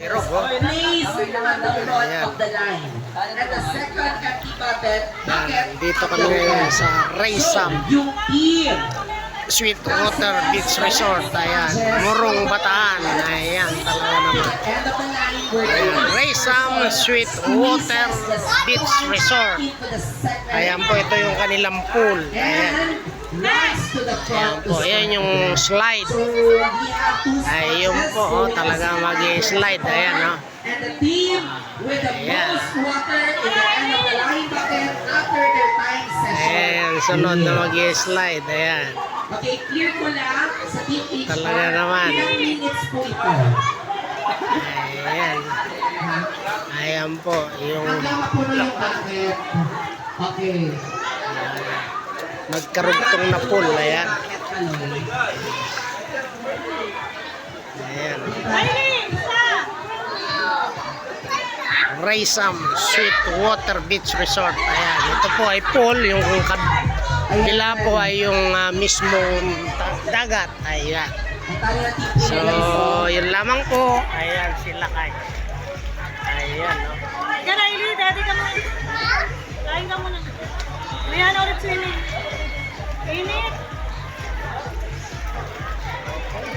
Please of the line. And the second empty bucket. Dito kami ngayon sa Raysam Yung team. Sweetwater Beach Resort. Ayan, Morong Bataan. Ayan, talaga naman. End of the line. We're Raysam Sweetwater Beach Resort. Ayan po, ito yung kanilang pool. Ayan. Next to the Ayan front. po, ayan yung slide. So we have two Ayun po, talagang mag-slide. Ayan, no? and the team with the most water in the end of the line bucket after their time session. Ayan, sunod na mag-slide. Ayan. Okay, clear ko lang sa team each Talaga naman. 10 minutes po ito. Ayan. Ayan po, yung Naglama po na yung bucket. Okay. nagkarugtong na pool. Ayan. Ayan. Raysam Sweetwater Beach Resort. Ayan, ito po ay pool. Yung kabila po ay yung mismong dagat. Ayan. So, yun lamang po. Ayan, sila kayo. Ayan, no? Kanaili, dati ka muna. Kain ka muna. Mayan ulit swimming. Init.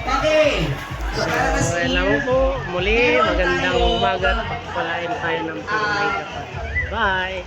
Okay. So, para mas So, alam mo po, muli, magandang umaga at pagpalain tayo ng Pinoy Japan. Bye!